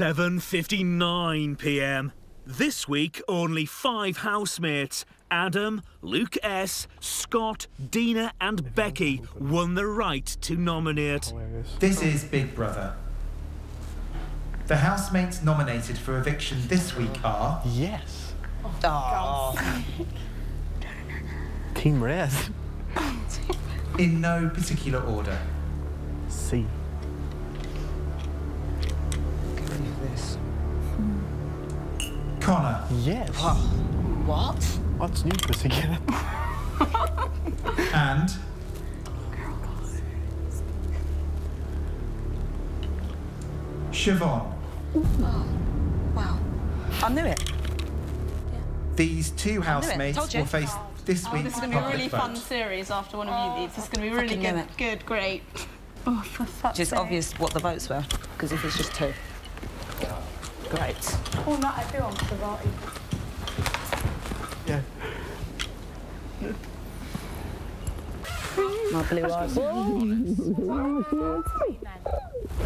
7:59 p.m. This week, only 5 housemates, Adam, Luke S, Scott, Dina and Becky, won the right to nominate. This is Big Brother. The housemates nominated for eviction this week are... Yes. Oh. Team Red. In no particular order. C. This. Connor. Yes. What? What's new Pussycat? And... Siobhan. Oh, wow. I knew it. These two housemates will face this week's This is going to be a really public fun vote. series after one of you leaves. This is going to be really good. Good, great. Oh, for fuck's It's sake. obvious what the votes were, because if it's just 2. Great. Oh, not everyone for the voting. Yeah. My blue eyes.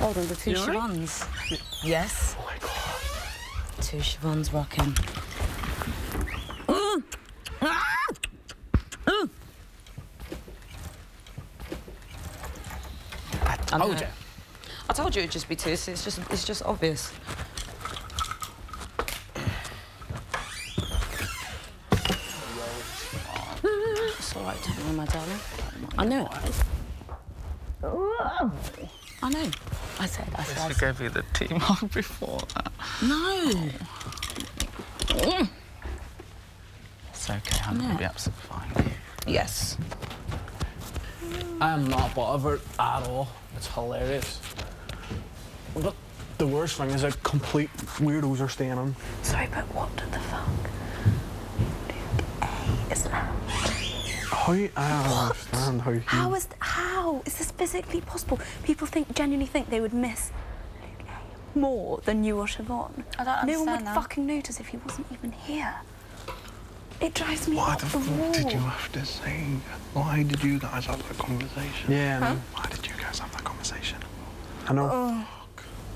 Hold on, the 2 Siobhans. Yes. Oh my God. 2 Siobhans rocking. I told you. I told you it'd just be 2. So it's just obvious. It's all right, don't worry, my darling. I knew it. I know. I said. I gave you the team hug before that. No. It's okay, I'm going to be absolutely fine. Yes. I'm not bothered at all. It's hilarious. But the worst thing is that complete weirdos are staying in. Sorry, but what the fuck? Is that? How? I don't understand how you... How is this physically possible? People genuinely think they would miss more than you or Siobhan. I don't No one would understand that. fucking notice if he wasn't even here. It drives me Why up the the wall. fuck did you have to say? Why did you guys have that conversation? Yeah, I know. Why did you guys have that conversation? I know.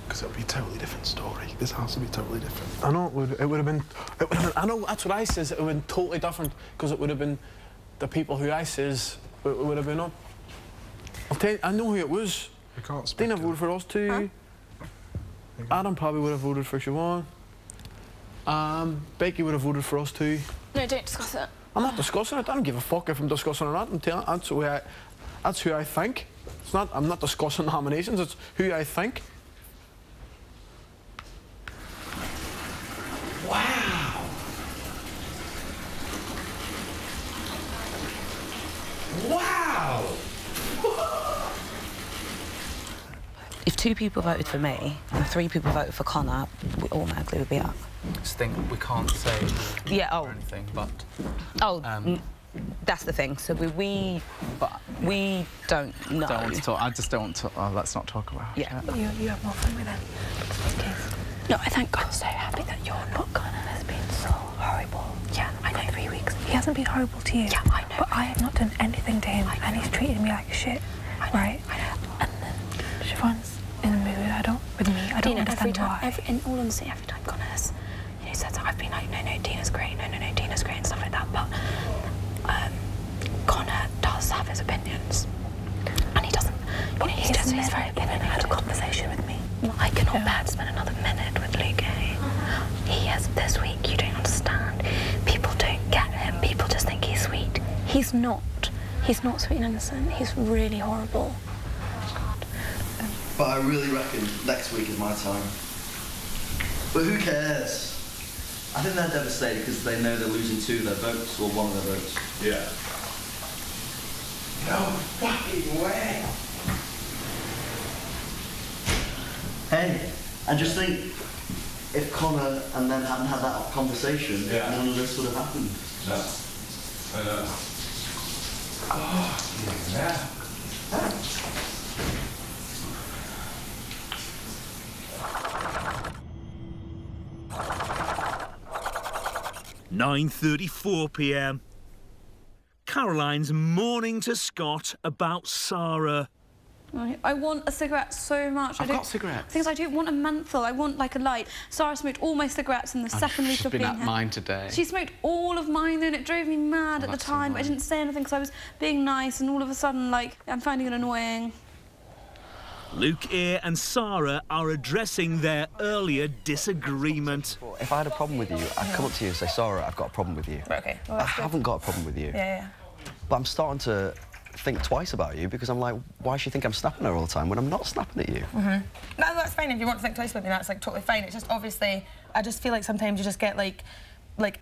Because it would be a totally different story. This house would be totally different. I know it would have been. I know that's what I says. It would have been totally different because it would have been the people who I says it would have been up. I'll tell you, I know who it was. You can't speak. Dina voted for us too. Adam probably would have voted for Siobhan. Becky would have voted for us too. No, don't discuss it. I'm not discussing it. I don't give a fuck if I'm discussing or not. I'm telling that's who I think. It's not. I'm not discussing nominations. It's who I think. Wow! Wow! If 2 people voted for me and 3 people voted for Connor, we automatically would be up. This thing, we can't say Yeah. or anything, but... That's the thing. So we don't know. Don't want to talk. I just don't want to... Oh, let's not talk about it. Yeah. You have more fun with him. No, I thank God. I'm so happy that you're not. Connor has been so horrible. Yeah, I know. 3 weeks. He hasn't been horrible to you. Yeah, I know. But I have not done anything to him, and he's treated me like shit. Right? I know. And then Siobhan's in the mood. I don't understand why. In all honesty, every time Connor has, said that, I've been like, no, Dina's great, no, Dina's great, and stuff like that. But Connor does have his opinions, and he doesn't. He's very opinionated. Had a conversation with me. I cannot bear to spend another minute with Luke. He has this week. You don't understand. People don't get him. People just think he's sweet. He's not. He's not sweet and innocent. He's really horrible. But I really reckon next week is my time. But who cares? I think they're devastated because they know they're losing 2 of their votes, or 1 of their votes. Yeah. No fucking way! Hey, and just think, if Connor and them hadn't had that conversation, none of this would have happened. No. I know. Oh, yeah. 9:34 p.m. Caroline's mourning to Scott about Sarah. I want a cigarette so much. I've got cigarettes. Things I don't want a menthol. I want like a light. Sarah smoked all my cigarettes in the second week of being here. She's been at mine today. She smoked all of mine, and it drove me mad at the time. But I didn't say anything because I was being nice, and all of a sudden, like, I'm finding it annoying. Luke Eyre and Sarah are addressing their earlier disagreement. If I had a problem with you, I'd come up to you and say, Sarah, I've got a problem with you. Okay. Well, I haven't got a problem with you. Yeah. But I'm starting to think twice about you because I'm like, why does she think I'm snapping her all the time when I'm not snapping at you? No, that's fine. If you want to think twice about me, that's like totally fine. It's just obviously, I just feel like sometimes you just get like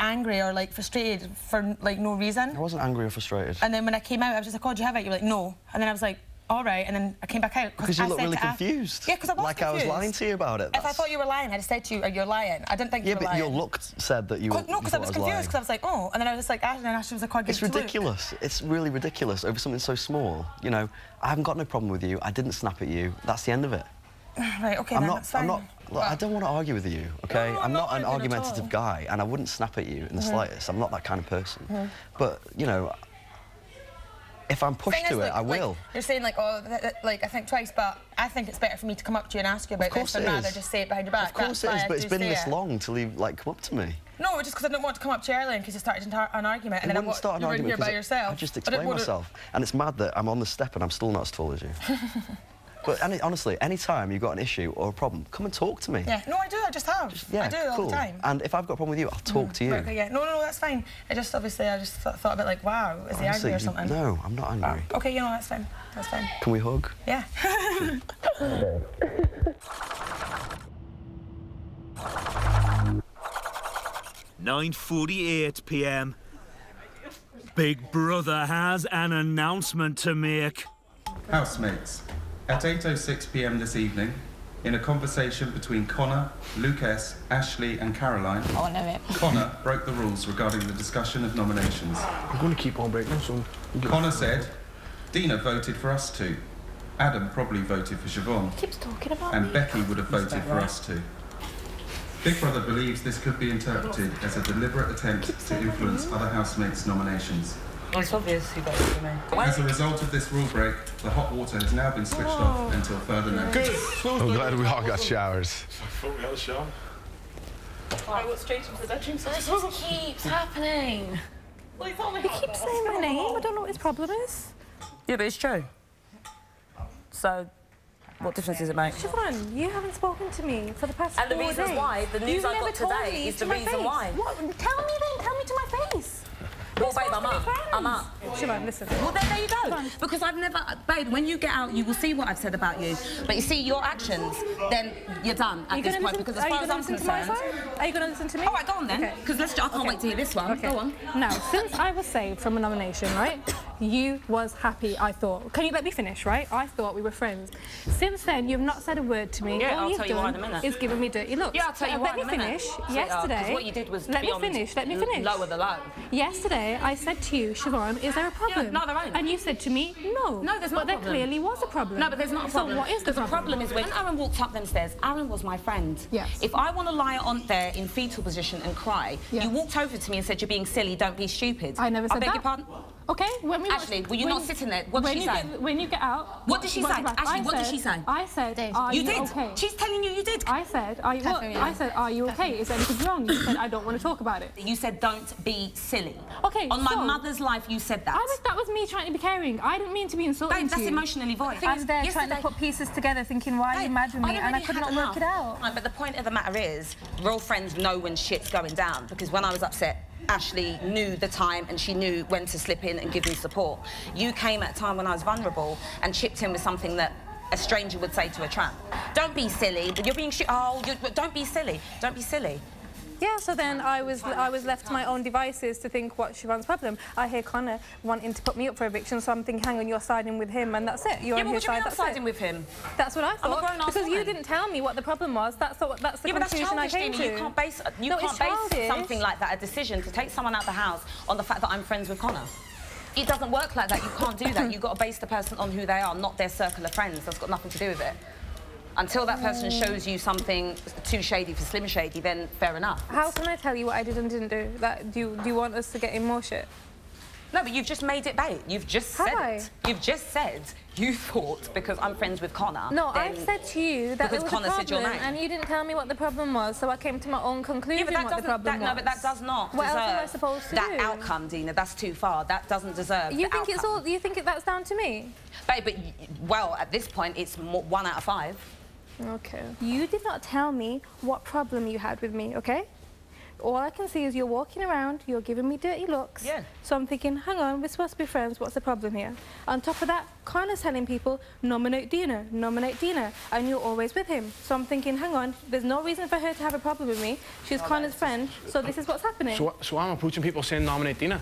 angry or like frustrated for like no reason. I wasn't angry or frustrated. And then when I came out, I was just like, oh, do you have it? You were like, no. And then I was like, all right, and then I came back out. Because you look really confused. Yeah, because I was like confused. I was lying to you about it. If I thought you were lying, I'd have said to you, you're lying. I didn't think you were lying. Yeah, but your look said that you were. No, because I was confused, because I was like, oh, and then I was like, Ashley, and Ashley was like, oh, it's ridiculous. It's really ridiculous over something so small. You know, I haven't got no problem with you. I didn't snap at you. That's the end of it. Right, okay, that's fine. Look, I don't want to argue with you, okay? No, I'm not an arguing argumentative guy, and I wouldn't snap at you in the slightest. I'm not that kind of person. But, you know, if I'm pushed to it, I will. Like, you're saying, like, oh, like, I think twice, but I think it's better for me to come up to you and ask you about this than rather just say it behind your back. Of course it is, but it's been this long till you, like, come up to me. No, just because I didn't want to come up to you earlier in case you started an argument, and then you were here by yourself. I just explained myself. And it's mad that I'm on the step and I'm still not as tall as you. But honestly, any time you've got an issue or a problem, come and talk to me. Yeah, no, I do. I just have. I do all the time. And if I've got a problem with you, I'll talk to you. Right, okay, yeah. No, that's fine. I just obviously thought a bit like, wow, is he angry or something? No, I'm not angry. Okay, you know, that's fine. That's fine. Can we hug? Yeah. 9:48 p.m. Big Brother has an announcement to make. Housemates, at 8:06 p.m. this evening, in a conversation between Connor, Luke S, Ashley and Caroline, Oh, no, it. Connor broke the rules regarding the discussion of nominations. I'm going to keep on breaking, so... Connor said, Dina voted for us two. Adam probably voted for Siobhan. Keeps talking about and me. Becky would have voted for us two. Big Brother believes this could be interpreted as a deliberate attempt to influence other housemates' nominations. Well, it's obvious who voted for me. As a result of this rule break, the hot water has now been switched off until further notice. Good. I'm glad we all got showers. I thought we had a shower. I went straight into the bedroom, so This just keeps happening. He keeps saying my name. I don't know what his problem is. Yeah, but it's true. So, what difference does it make? Siobhan, you haven't spoken to me for the past 4 days. And the reasons why, the news You've I never got told today me is to the my reason face. why. What? Tell me then. Tell me to my face. Well, babe, I'm up. Siobhan, listen. Well, there you go. Because I've never... Babe, when you get out, you will see what I've said about you. But you see your actions, then you're done at this point. Because as far as I'm concerned... Are you going to listen to me? All right, go on then. Because I can't wait to hear this one. Okay. Go on. Now, since I was saved from a nomination, right, you was happy, I thought. Can you let me finish, right? I thought we were friends. Since then, you've not said a word to me. Yeah, All I'll you've tell you why in a done minute. is given me dirty looks. Yeah, I'll tell you why in a minute. Let me finish. Sweetheart, Yesterday... 'cause what you did was Let me beyond finish. Let me finish. Lower the low. Yesterday, I said to you, Siobhan, is there a problem? Yeah, no, there ain't. And you said to me, no. No, there's not But a problem. there clearly was a problem. No, but there's not a problem. So what is the problem? The problem is when Aaron walked up them stairs, Aaron was my friend. Yes. If I want to lie on there in fetal position and cry, Yes. you walked over to me and said, you're being silly, don't be stupid. I never said I beg that. your pardon? Okay, when we Ashley, were you not sitting there? What did she say? When you get out... What did she say? Ashley, what did she say? I said, are You you did. okay? She's telling you you did. I said, are you what? I said, are you okay? Is anything wrong? You said, I don't want to talk about it. You said, don't be silly. Okay, On my so- mother's life, you said that. That was me trying to be caring. I didn't mean to be insulting Babe, that's to you. emotionally void. I was there trying to put pieces together, thinking, why are you mad with me? And I could not work it out. Right, but the point of the matter is, real friends know when shit's going down, because when I was upset, Ashley knew the time and she knew when to slip in and give me support. You came at a time when I was vulnerable and chipped in with something that a stranger would say to a tramp. Don't be silly, but you're being don't be silly. Don't be silly. Yeah, so then I was left to my own devices to think what's Siobhan's problem. I hear Connor wanting to put me up for eviction, so I'm thinking, hang on, you're siding with him, and that's it. You're on his side, that's it. siding with him? That's what I thought. I'm a grown-ass because you woman. didn't tell me what the problem was. That's the conclusion I came to. You can't base something like that, a decision to take someone out of the house on the fact that I'm friends with Connor. It doesn't work like that. You can't do that. You've got to base the person on who they are, not their circle of friends. That's got nothing to do with it. Until that person shows you something too shady for Slim Shady, then fair enough. How can I tell you what I did and didn't do? Do you want us to get in more shit? No, but you've just made it bait. You've just said it. You've just said you thought because I'm friends with Connor. No, I've said to you that there was Connor a said your problem, name. and you didn't tell me what the problem was, so I came to my own conclusion what the problem was. No, but that does not What deserve else am I supposed to that do? outcome, Dina. That's too far. That doesn't deserve You the think it's outcome. all? You think that's down to me? Babe, but, well, at this point, it's 1 out of 5. Okay. You did not tell me what problem you had with me, okay? All I can see is you're walking around, you're giving me dirty looks. Yeah. So I'm thinking, hang on, we're supposed to be friends, what's the problem here? On top of that, Connor's telling people, nominate Dina, and you're always with him. So I'm thinking, hang on, there's no reason for her to have a problem with me. She's Connor's friend, so this is what's happening. So I'm approaching people saying nominate Dina?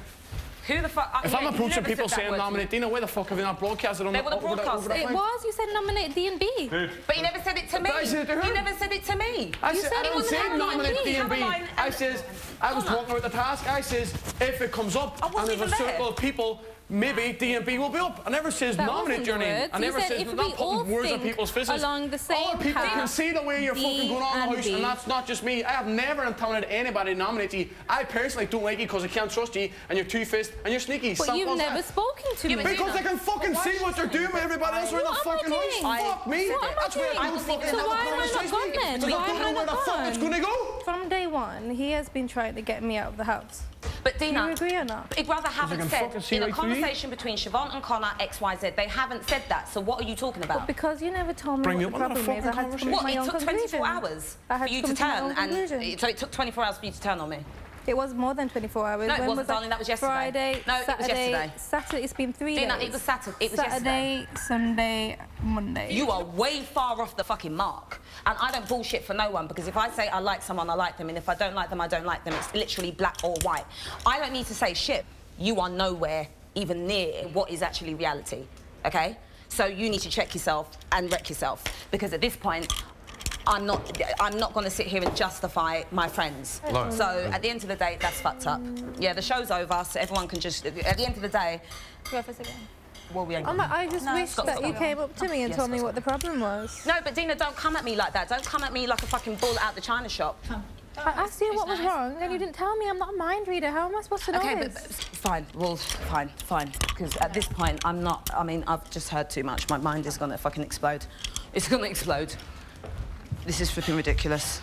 Who the fuck? If I'm approaching people saying nominate Dina, where the fuck have they not broadcasted on They would have broadcast it. It was, you said nominate D&B. But you never said it to me. I said it to her. You never said it to me. I didn't say nominate D&B. I says, I was talking about the task. I says, if it comes up and there's a circle of people, maybe D&B will be up. I never says nominate your name. I never says not putting words on people's faces. Along the same All people can see the way you're fucking going on in the house, and that's not just me. I have never intended anybody to nominate you. I personally don't like you because I can't trust you, and you're two-faced and you're sneaky. But you've never spoken to me. Because I can fucking see what they're doing with everybody else around the fucking house. Fuck me. That's where I don't fucking So why am I not gone then? Because I don't know where the fuck it's gonna go. From day one, he has been trying to get me out of the house. But Dina, do you agree or not? Big Brother haven't said in a conversation between Siobhan and Connor XYZ. They haven't said that. So what are you talking about? But because you never told me what the problem is, I had to come to my own conclusion. What? It took 24 hours for you to turn, and so it took 24 hours for you to turn on me. It was more than 24 hours. No, it wasn't, darling. That was yesterday. Friday, no, it was yesterday. Saturday. It's been 3 Dina, days. it was Saturday. It was Saturday, yesterday. Sunday, Monday. You are way far off the fucking mark. And I don't bullshit for no one, because if I say I like someone, I like them, and if I don't like them, I don't like them. It's literally black or white. I don't need to say shit. You are nowhere even near what is actually reality, okay? So you need to check yourself and wreck yourself, because at this point, I'm not going to sit here and justify my friends. No. So at the end of the day, that's fucked up. Yeah, the show's over, so everyone can just... At the end of the day... Go for a second. Well, we ain't... I just wish that you came up to me and told me what the problem was. No, but Dina, don't come at me like that. Don't come at me like a fucking bull out the china shop. I asked you what was wrong, and you didn't tell me. I'm not a mind reader. How am I supposed to know Okay, this? but fine. Well, fine. Because at this point, I'm not... I mean, I've just heard too much. My mind is going to fucking explode. It's going to explode. This is flipping ridiculous.